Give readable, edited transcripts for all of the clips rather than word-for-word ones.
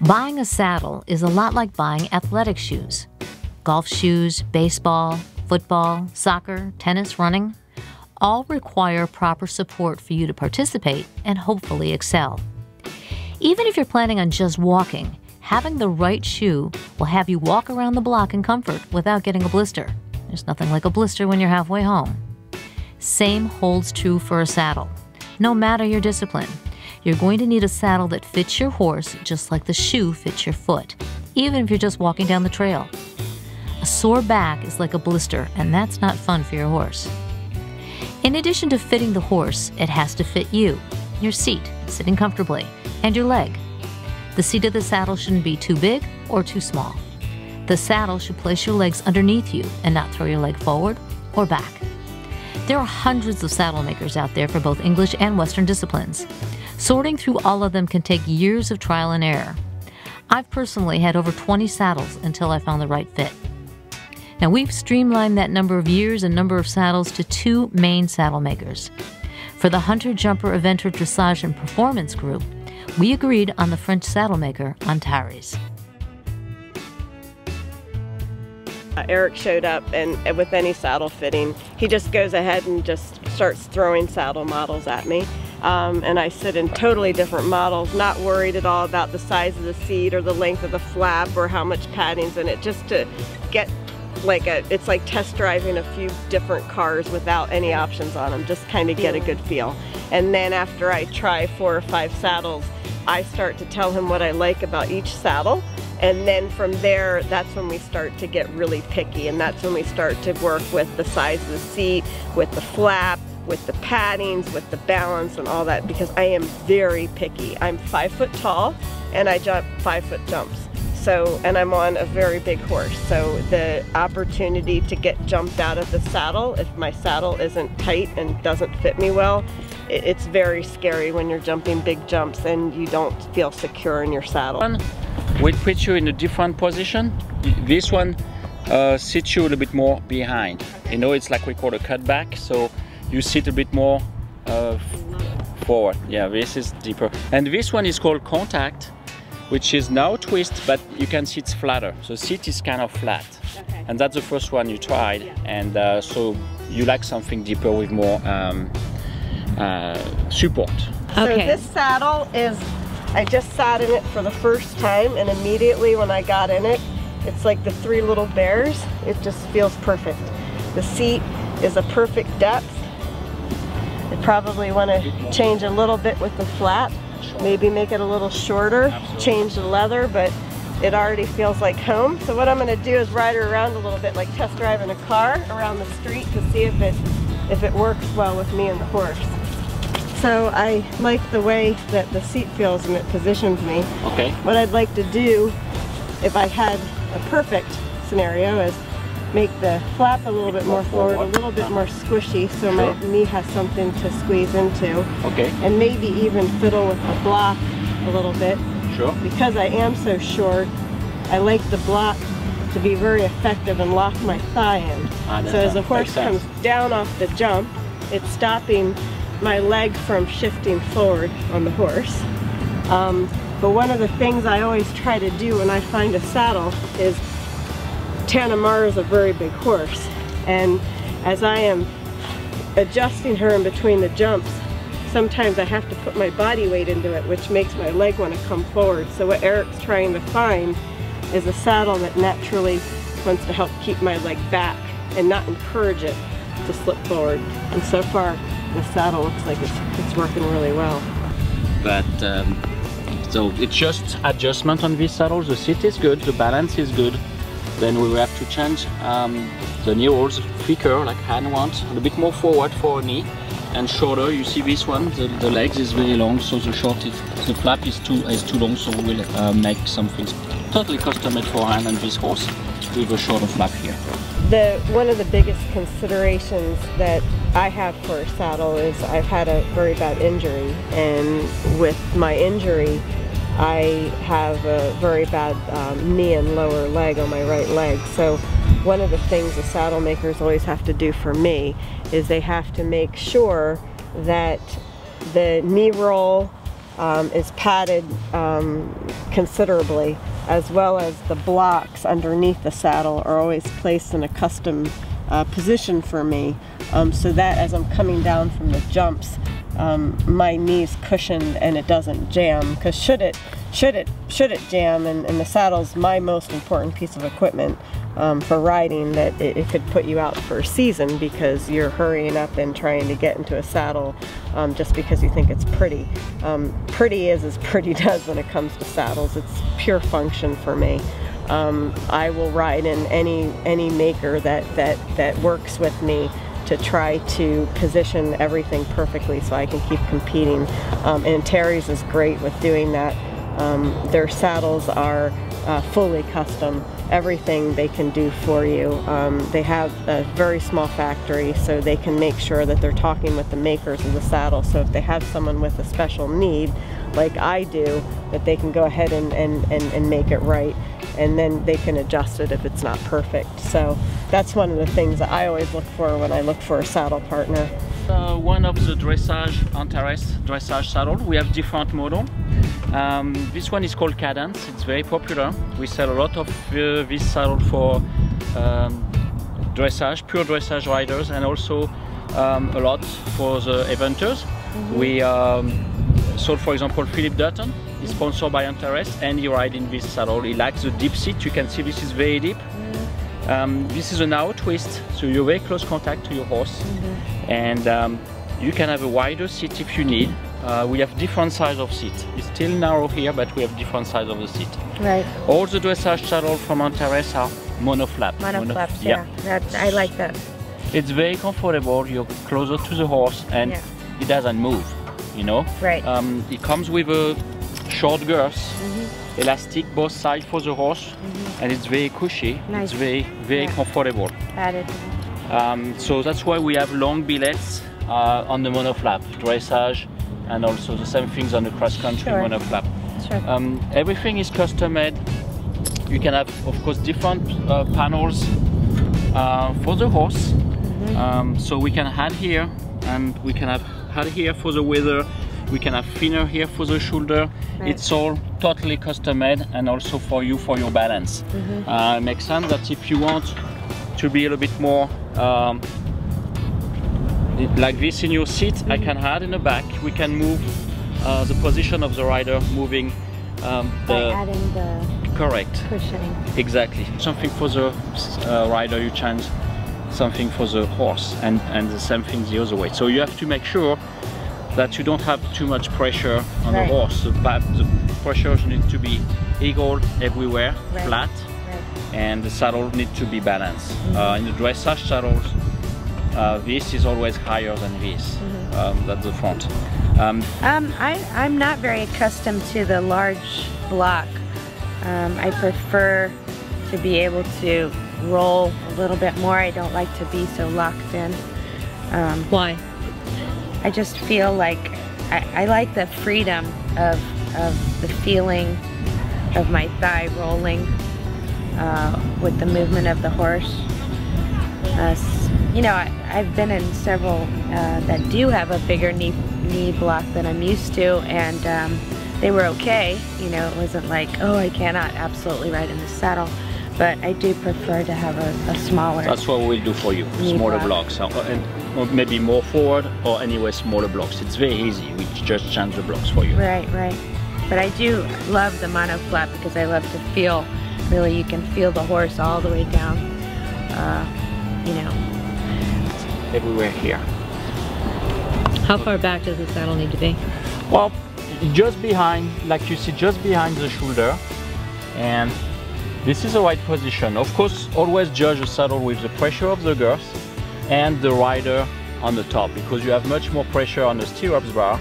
Buying a saddle is a lot like buying athletic shoes. Golf shoes, baseball, football, soccer, tennis, running, all require proper support for you to participate and hopefully excel. Even if you're planning on just walking, having the right shoe will have you walk around the block in comfort without getting a blister. There's nothing like a blister when you're halfway home. Same holds true for a saddle. No matter your discipline, you're going to need a saddle that fits your horse just like the shoe fits your foot, even if you're just walking down the trail. A sore back is like a blister, and that's not fun for your horse. In addition to fitting the horse, it has to fit you, your seat, sitting comfortably, and your leg. The seat of the saddle shouldn't be too big or too small. The saddle should place your legs underneath you and not throw your leg forward or back. There are hundreds of saddle makers out there for both English and Western disciplines. Sorting through all of them can take years of trial and error. I've personally had over 20 saddles until I found the right fit. Now we've streamlined that number of years and number of saddles to 2 main saddle makers. For the Hunter, Jumper, Eventer, Dressage, and Performance group, we agreed on the French saddle maker Antares. Eric showed up, and with any saddle fitting, he just goes ahead and just starts throwing saddle models at me. And I sit in totally different models, not worried at all about the size of the seat or the length of the flap or how much padding's in it, just to get like it's like test driving a few different cars without any options on them, just kind of get a good feel. And then after I try 4 or 5 saddles, I start to tell him what I like about each saddle. And then from there, that's when we start to get really picky, and that's when we start to work with the size of the seat, with the flap, with the paddings, with the balance and all that, because I am very picky. I'm 5 foot tall and I jump 5 foot jumps. So, and I'm on a very big horse. So the opportunity to get jumped out of the saddle, if my saddle isn't tight and doesn't fit me well, it's very scary when you're jumping big jumps and you don't feel secure in your saddle. We put you in a different position. This one sits you a little bit more behind. You know, it's like we call a cutback, so you sit a bit more forward. Yeah, this is deeper. And this one is called contact, which is now twist, but you can see it's flatter. So seat is kind of flat. Okay. And that's the first one you tried. Yeah. And so you like something deeper with more support. So okay. This saddle is, I just sat in it for the first time, and immediately when I got in it, it's like the 3 little bears. It just feels perfect. The seat is a perfect depth. I probably want to change a little bit with the flap, maybe make it a little shorter, change the leather, but it already feels like home. So what I'm going to do is ride her around a little bit, like test driving a car around the street to see if it works well with me and the horse. So I like the way that the seat feels and it positions me. Okay. What I'd like to do, if I had a perfect scenario, is make the flap a little bit more forward, a little bit more squishy, so my knee has something to squeeze into. Okay. And maybe even fiddle with the block a little bit. Sure. Because I am so short, I like the block to be very effective and lock my thigh in. So as the horse comes down off the jump, it's stopping my leg from shifting forward on the horse. But one of the things I always try to do when I find a saddle is, Tanamara is a very big horse, and as I am adjusting her in between the jumps, sometimes I have to put my body weight into it, which makes my leg want to come forward. So what Eric's trying to find is a saddle that naturally wants to help keep my leg back and not encourage it to slip forward. And so far, the saddle looks like it's working really well. But so it's just adjustment on this saddle. The seat is good, the balance is good. Then we will have to change the knee rolls thicker, like Han wants, a little bit more forward for a knee, and shorter. You see this one, the legs is really long, so the flap is too long, so we will make something totally custom made for Han and this horse with a shorter flap here. One of the biggest considerations that I have for a saddle is I've had a very bad injury, and with my injury I have a very bad knee and lower leg on my right leg. So one of the things the saddle makers always have to do for me is they have to make sure that the knee roll is padded considerably, as well as the blocks underneath the saddle are always placed in a custom position for me, so that as I'm coming down from the jumps, my knee's cushioned and it doesn't jam. Because should it jam, and the saddle's my most important piece of equipment for riding, that it could put you out for a season because you're hurrying up and trying to get into a saddle just because you think it's pretty. Pretty is as pretty does when it comes to saddles. It's pure function for me. I will ride in any maker that works with me to try to position everything perfectly so I can keep competing. And Antares is great with doing that. Their saddles are fully custom. Everything they can do for you. They have a very small factory, so they can make sure that they're talking with the makers of the saddle. So if they have someone with a special need, like I do, that they can go ahead and make it right, and then they can adjust it if it's not perfect. So that's one of the things that I always look for when I look for a saddle partner. One of the Dressage, Antares Dressage saddle, we have different model. This one is called Cadence. It's very popular. We sell a lot of this saddle for dressage, pure dressage riders, and also a lot for the eventers. We sold, for example, Philip Dutton. He's sponsored by Antares, and he rides in this saddle. He likes the deep seat. You can see this is very deep. This is a narrow twist, so you're very close contact to your horse, and you can have a wider seat if you need. We have different size of seat. It's still narrow here, but we have different size of the seat. Right. All the dressage saddles from Antares are monoflap. Monoflaps, yeah. I like that. It's very comfortable. You're closer to the horse, and it doesn't move, you know. Right. It comes with a short girth, elastic both sides for the horse, and it's very cushy. Nice. It's very comfortable. Padded. So that's why we have long billets on the monoflap, dressage, and also the same things on the cross-country monoflap. Sure. Everything is custom made. You can have, of course, different panels for the horse. So we can add here, and we can have add here for the weather. We can have thinner here for the shoulder. Right. It's all totally custom made, and also for you, for your balance. It makes sense that if you want to be a little bit more like this in your seat, I can add in the back. We can move the position of the rider, moving by adding the cushioning. Exactly. Something for the rider, you change something for the horse, and the same thing the other way. So you have to make sure that you don't have too much pressure on the horse. The pressure needs to be equal everywhere, flat, and the saddle needs to be balanced. In the dressage saddles, this is always higher than this. That's the front. I'm not very accustomed to the large block. I prefer to be able to roll a little bit more. I don't like to be so locked in. Why? I just feel like I like the freedom of the feeling of my thigh rolling with the movement of the horse. You know, I've been in several that do have a bigger knee block than I'm used to, and they were okay. You know, it wasn't like, oh, I cannot absolutely ride in the saddle. But I do prefer to have a smaller. That's what we'll do for you, smaller blocks. Or maybe more forward, or anyway smaller blocks. It's very easy. We just change the blocks for you. Right. But I do love the monoflap because I love to feel, really, you can feel the horse all the way down, you know. Everywhere here. How far back does the saddle need to be? Well, just behind, like you see, just behind the shoulder, and this is the right position. Of course, always judge the saddle with the pressure of the girth and the rider on the top, because you have much more pressure on the stirrups bar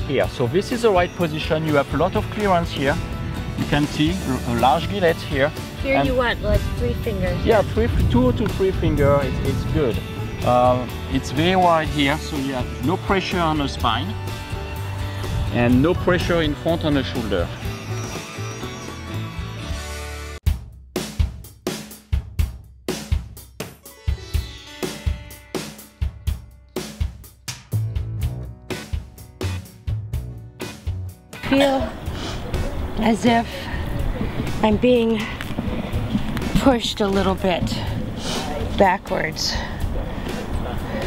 here. So this is the right position. You have a lot of clearance here. You can see a large gillet here. Here you want like 3 fingers. Yeah, 2 to 3 fingers. It's good. It's very wide here, so you have no pressure on the spine and no pressure in front on the shoulder. feel as if I'm being pushed a little bit backwards.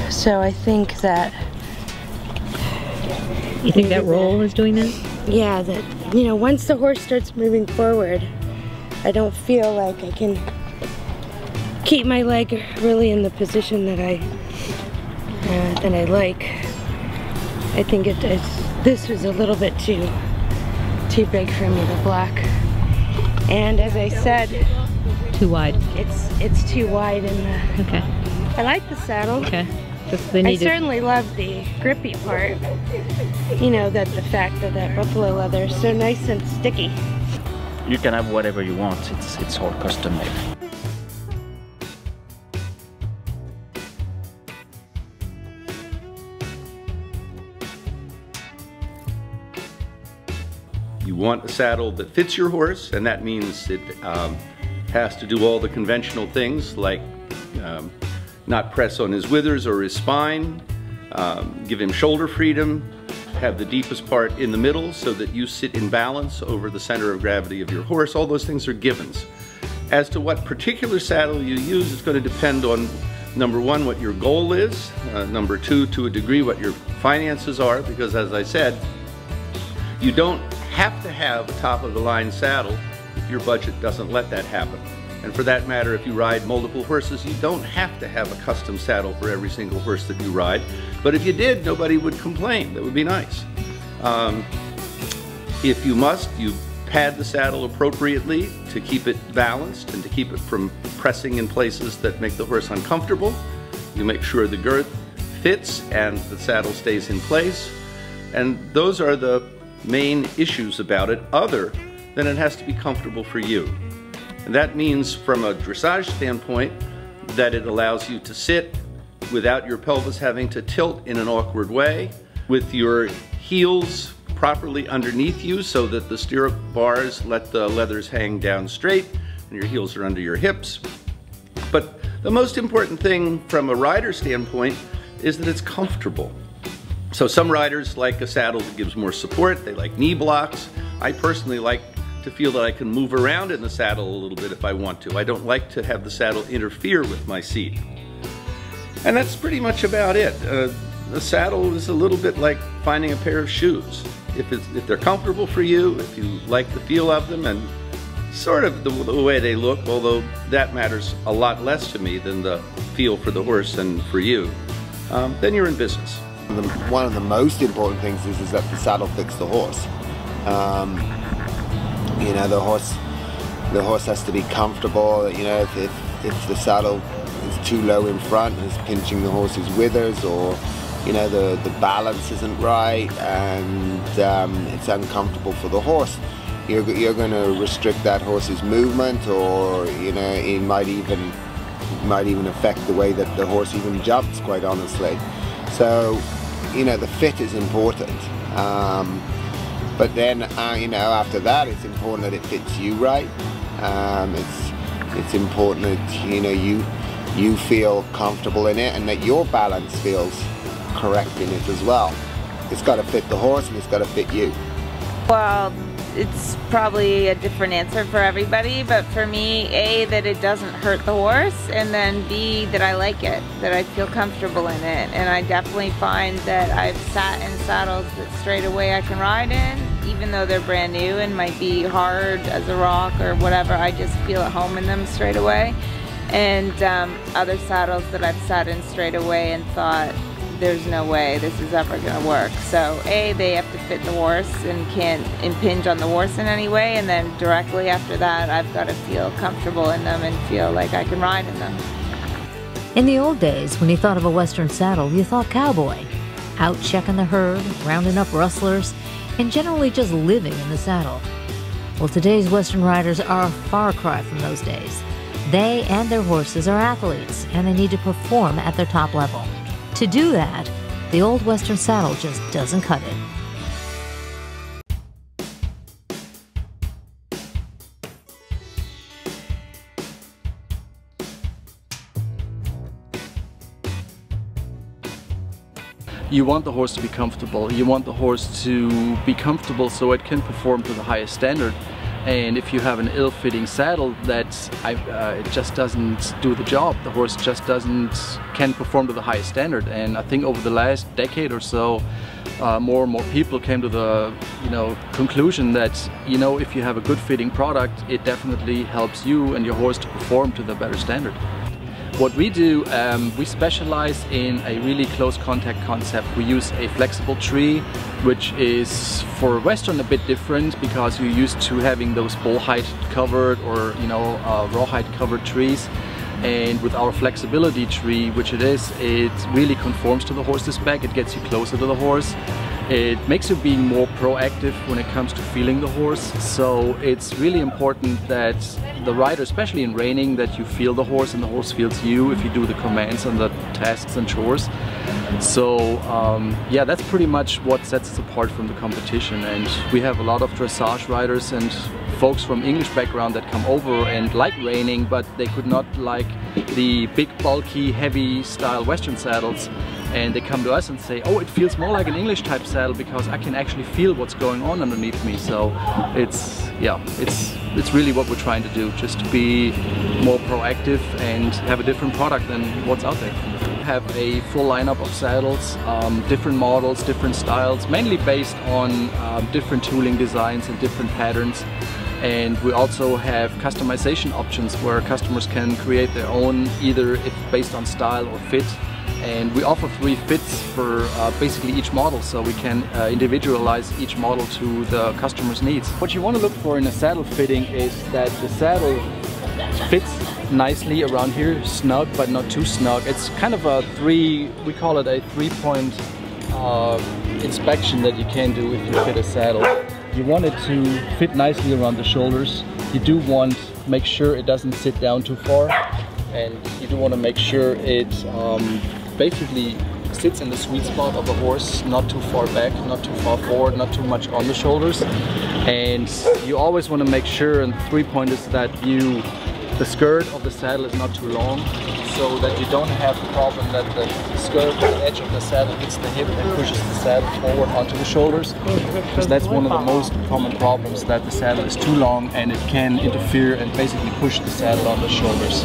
So I think that... You think that roll is doing that? Yeah, that, you know, once the horse starts moving forward, I don't feel like I can keep my leg really in the position that I like. I think this was a little bit too big for me, the block. And as I said, Too wide. it's too wide in the... Okay. I like the saddle. Okay. I certainly love the grippy part. You know, that the fact that that buffalo leather is so nice and sticky. You can have whatever you want. It's all custom made. You want a saddle that fits your horse, and that means it has to do all the conventional things like not press on his withers or his spine, give him shoulder freedom, have the deepest part in the middle so that you sit in balance over the center of gravity of your horse. All those things are givens. As to what particular saddle you use, it's going to depend on, number one, what your goal is, number two, to a degree, what your finances are, because as I said, you don't have to have a top-of-the-line saddle if your budget doesn't let that happen. And for that matter, if you ride multiple horses, you don't have to have a custom saddle for every single horse that you ride. But if you did, nobody would complain. That would be nice. If you must, you pad the saddle appropriately to keep it balanced and to keep it from pressing in places that make the horse uncomfortable. You make sure the girth fits and the saddle stays in place. And those are the main issues about it, other than it has to be comfortable for you. And that means, from a dressage standpoint, that it allows you to sit without your pelvis having to tilt in an awkward way, with your heels properly underneath you so that the stirrup bars let the leathers hang down straight and your heels are under your hips. But the most important thing from a rider standpoint is that it's comfortable. So some riders like a saddle that gives more support. They like knee blocks. I personally like to feel that I can move around in the saddle a little bit if I want to. I don't like to have the saddle interfere with my seat. And that's pretty much about it. The saddle is a little bit like finding a pair of shoes. If they're comfortable for you, if you like the feel of them and sort of the way they look, although that matters a lot less to me than the feel for the horse and for you, then you're in business. One of the most important things is that the saddle fits the horse. You know, the horse has to be comfortable. You know, if the saddle is too low in front and is pinching the horse's withers, or you know, the balance isn't right and it's uncomfortable for the horse, you're going to restrict that horse's movement, or you know, it might even affect the way that the horse even jumps, quite honestly. So, you know, the fit is important. But then, you know, after that, it's important that it fits you right. It's important that, you know, you feel comfortable in it and that your balance feels correct in it as well. It's got to fit the horse and it's got to fit you. Well, it's probably a different answer for everybody, but for me, A, that it doesn't hurt the horse, and then B, that I like it, that I feel comfortable in it. And I definitely find that I've sat in saddles that straight away I can ride in, even though they're brand new and might be hard as a rock or whatever. I just feel at home in them straight away. And other saddles that I've sat in straight away and thought, there's no way this is ever going to work. So A, they have to fit the horse and can't impinge on the horse in any way, and then directly after that I've got to feel comfortable in them and feel like I can ride in them. In the old days, when you thought of a Western saddle, you thought cowboy. Out checking the herd, rounding up rustlers, and generally just living in the saddle. Well, today's Western riders are a far cry from those days. They and their horses are athletes, and they need to perform at their top level. To do that, the old Western saddle just doesn't cut it. you want the horse to be comfortable. You want the horse to be comfortable so it can perform to the highest standard. And if you have an ill-fitting saddle that it just doesn't do the job, the horse just can perform to the highest standard. And I think over the last decade or so, more and more people came to the conclusion that if you have a good fitting product, it definitely helps you and your horse to perform to the better standard. What we do, we specialize in a really close contact concept. We use a flexible tree, which is for Western a bit different because you're used to having those bull height covered or raw height covered trees. And with our flexibility tree, which it really conforms to the horse's back. It gets you closer to the horse. It makes you being more proactive when it comes to feeling the horse. So it's really important that the rider, especially in reining, that you feel the horse and the horse feels you if you do the commands and the tasks and chores. So yeah, that's pretty much what sets us apart from the competition. And we have a lot of dressage riders and folks from English background that come over and like reining, but they could not like the big, bulky, heavy style Western saddles. And they come to us and say, oh, it feels more like an English type saddle because I can actually feel what's going on underneath me. So it's really what we're trying to do, just to be more proactive and have a different product than what's out there. We have a full lineup of saddles, different models, different styles, mainly based on different tooling designs and different patterns. And we also have customization options where customers can create their own, either based on style or fit. And we offer 3 fits for basically each model, so we can individualize each model to the customer's needs. What you want to look for in a saddle fitting is that the saddle fits nicely around here, snug but not too snug. It's kind of a we call it a 3-point inspection that you can do if you fit a saddle. You want it to fit nicely around the shoulders. You do want to make sure it doesn't sit down too far, and you do want to make sure it basically sits in the sweet spot of the horse, not too far back, not too far forward, not too much on the shoulders. And you always want to make sure, and the 3-point is that the skirt of the saddle is not too long, so that you don't have the problem that the skirt, the edge of the saddle hits the hip and pushes the saddle forward onto the shoulders. Because that's one of the most common problems, that the saddle is too long and it can interfere and basically push the saddle on the shoulders.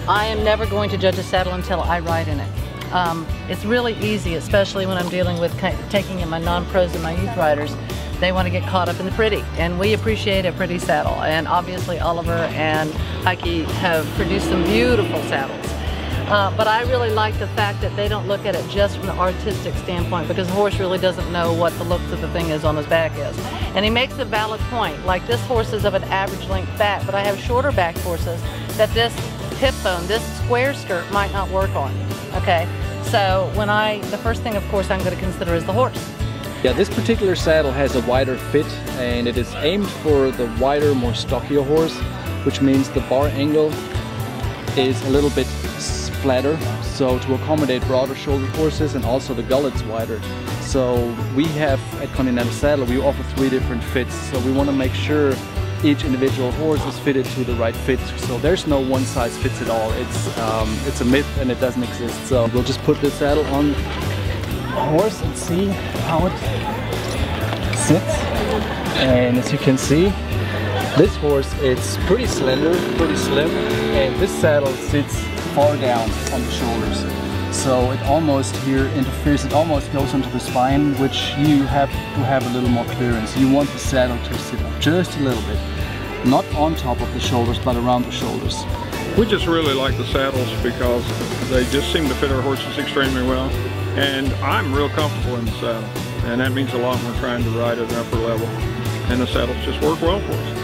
I am never going to judge a saddle until I ride in it. It's really easy, especially when I'm dealing with taking in my non-pros and my youth riders. They want to get caught up in the pretty, and we appreciate a pretty saddle. And obviously Oliver and Heike have produced some beautiful saddles. But I really like the fact that they don't look at it just from the artistic standpoint, because the horse really doesn't know what the look of the thing is on his back is. And he makes a valid point, like this horse is of an average length back, but I have shorter back horses that this hip bone, this square skirt might not work on, okay? So the first thing of course I'm going to consider is the horse. Yeah, this particular saddle has a wider fit, and it is aimed for the wider, more stockier horse, which means the bar angle is a little bit flatter, so to accommodate broader shouldered horses, and also the gullet's wider. So we have at Continental Saddlery, we offer 3 different fits, so we want to make sure each individual horse is fitted to the right fit. So there's no one size fits it all. It's a myth and it doesn't exist. So we'll just put this saddle on the horse and see how it sits. And as you can see, this horse is pretty slender, pretty slim, and this saddle sits far down on the shoulders. So it almost here interferes, it almost goes onto the spine, which you have to have a little more clearance. You want the saddle to sit up just a little bit, not on top of the shoulders, but around the shoulders. We just really like the saddles because they just seem to fit our horses extremely well. And I'm real comfortable in the saddle, and that means a lot when we're trying to ride at an upper level. And the saddles just work well for us.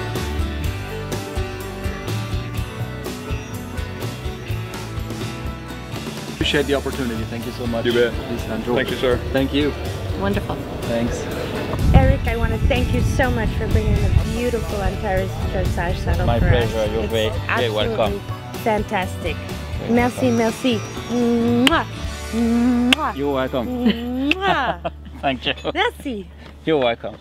Appreciate the opportunity. Thank you so much. You bet. Thank you, sir. Thank you. Wonderful. Thanks. Eric, I want to thank you so much for bringing a beautiful Antares Dressage saddle My for pleasure. us. You're very welcome. Fantastic. Merci, merci. Mwah. Mwah. You're welcome. Mwah. Thank you. Merci. You're welcome.